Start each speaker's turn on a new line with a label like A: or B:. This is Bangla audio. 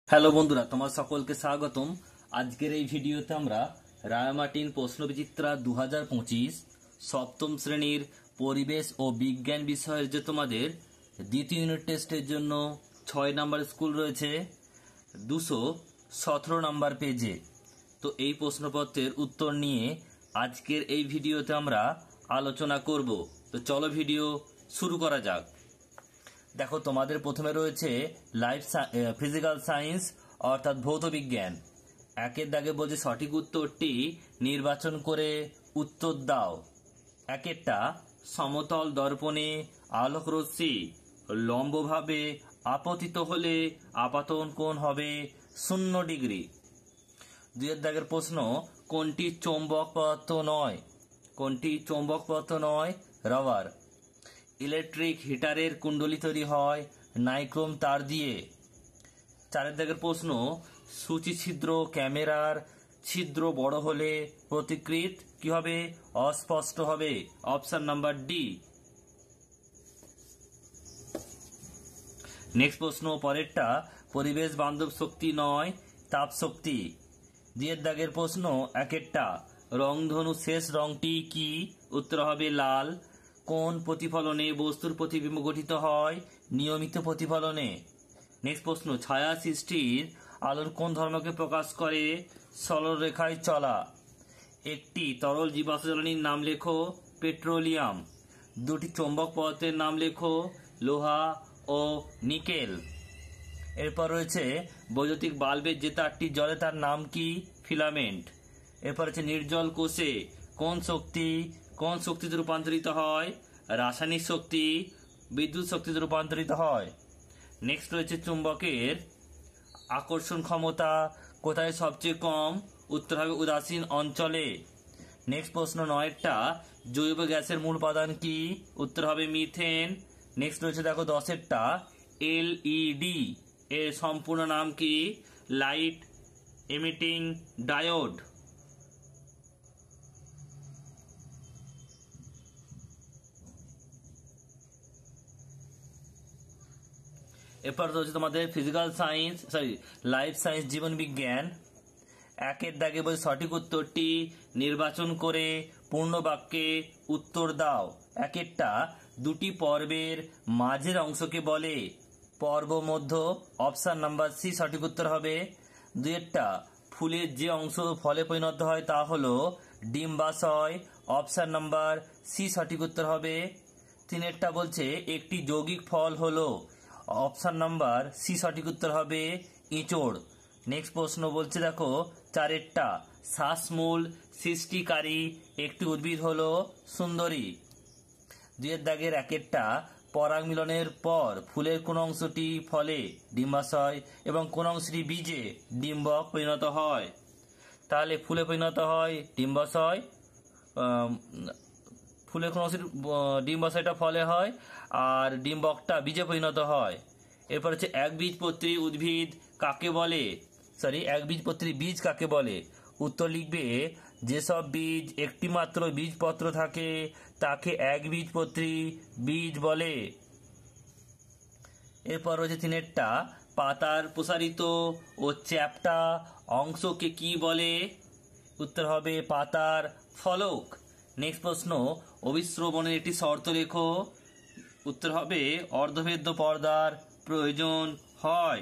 A: হ্যালো বন্ধুরা, তোমার সকলকে স্বাগতম। আজকের এই ভিডিওতে আমরা রায়মার্টিন প্রশ্নবিচিত্রা 2025 সপ্তম শ্রেণীর পরিবেশ ও বিজ্ঞান বিষয়ের যে তোমাদের দ্বিতীয় ইউনিট টেস্টের জন্য 6 নাম্বার স্কুল রয়েছে 217 নাম্বার পেজে। তো এই প্রশ্নপত্রের উত্তর নিয়ে আজকের এই ভিডিওতে আমরা আলোচনা করব। তো চলো ভিডিও শুরু করা যাক। দেখো, তোমাদের প্রথমে রয়েছে ফিজিক্যাল সায়েন্স অর্থাৎ ভৌত বিজ্ঞান। একের দাগে বলছে সঠিক উত্তরটি নির্বাচন করে উত্তর দাও। একেরটা, সমতল দর্পণে আলোকরশ্মি লম্বভাবে আপতিত হলে আপাতন কোণ হবে 0 ডিগ্রি। দুইয়ের দাগের প্রশ্ন, কোনটি চৌম্বক পদার্থ নয়? কোনটি চৌম্বক পদার্থ নয়? রবার। ইলেকট্রিক হিটারের কুণ্ডলী তৈরি হয় নাইক্রোম তার দিয়ে। চারের দাগের প্রশ্ন, সূচি ছিদ্র ক্যামেরার ছিদ্র বড় হলে প্রতিকৃত কি হবে? অস্পষ্ট হবে। Option number D. নেক্সট প্রশ্ন, পরেরটা, পরিবেশ বান্ধব শক্তি নয় তাপ শক্তি। দুইয়ের দাগের প্রশ্ন, একেরটা, রংধনু শেষ রংটি কি? উত্তর হবে লাল। কোন প্রতিফলনে বস্তুর প্রতিবিম্ব গঠিত হয়? নিয়মিত প্রতিফলনে। নেক্সট প্রশ্ন, ছায়া সৃষ্টির আলোর কোন ধর্মকে প্রকাশ করে? সরল রেখায় চলা। একটি তরল জীবাশ্ম জ্বালানির নাম লেখো। পেট্রোলিয়াম। দুটি চৌম্বক পদার্থের নাম লেখো। লোহা ও নিকেল। এরপর রয়েছে বৈদ্যুতিক বাল্বের যে তারটি জ্বলে তার নাম কি? ফিলামেন্ট। এরপর হচ্ছে নির্জল কোষে কোন শক্তিতে রূপান্তরিত হয়? রাসায়নিক শক্তি বিদ্যুৎ শক্তিতে রূপান্তরিত হয়। নেক্সট রয়েছে চুম্বকের আকর্ষণ ক্ষমতা কোথায় সবচেয়ে কম? উত্তর হবে উদাসীন অঞ্চলে। নেক্সট প্রশ্ন, নয়েরটা, জৈব গ্যাসের মূল উপাদান কি? উত্তর হবে মিথেন। নেক্সট রয়েছে দেখো 10এরটা, এলইডি এর সম্পূর্ণ নাম কি? Light emitting diode. এরপর রয়েছে তোমাদের লাইফ সায়েন্স জীবন বিজ্ঞান। একের দাগে বলছে সঠিক উত্তরটি নির্বাচন করে পূর্ণ বাক্যে উত্তর দাও। একেরটা, দুটি পর্বের মাঝের অংশকে বলে পর্ব মধ্য। অপশন নাম্বার সি সঠিক উত্তর হবে। দুইয়েরটা, ফুলের যে অংশ ফলে পরিণত হয় তা হলো ডিম্বাশয়। অপশন নাম্বার সি সঠিক উত্তর হবে। তিনেরটা বলছে একটি যৌগিক ফল হলো। অপশন নাম্বার সি সঠিক উত্তর হবে ইঁচড়। নেক্সট প্রশ্ন বলছে দেখো চারেরটা, শ্বাসমূল সৃষ্টিকারী একটি উদ্ভিদ হলো সুন্দরী। দুইয়ের দাগের একেরটা, পরাগ মিলনের পর ফুলের কোন অংশটি ফলে ডিম্বাশয় এবং কোন অংশটি বীজে ডিম্বক পরিণত হয়? তাহলে ফুলে পরিণত হয় ডিম্বাশয়, ফুলের কোন অংশটি ডিম্বাশয়টা ফলে হয় আর ডিম্বকটা বীজে পরিণত হয়। এরপর হচ্ছে একবীজপত্রী উদ্ভিদ কাকে বলে? একবীজপত্রী বীজ কাকে বলে? উত্তর লিখবে, যেসব বীজ একটি মাত্র বীজপত্র থাকে তাকে একবীজপত্রী বীজ বলে। এরপর রয়েছে তিনেরটা, পাতার প্রসারিত ও চ্যাপ্টা অংশকে কি বলে? উত্তর হবে পাতার ফলক। নেক্সট প্রশ্ন, অভিস্রবণের একটি শর্ত লেখো। উত্তর হবে অর্ধভেদ্য পর্দার প্রয়োজন হয়।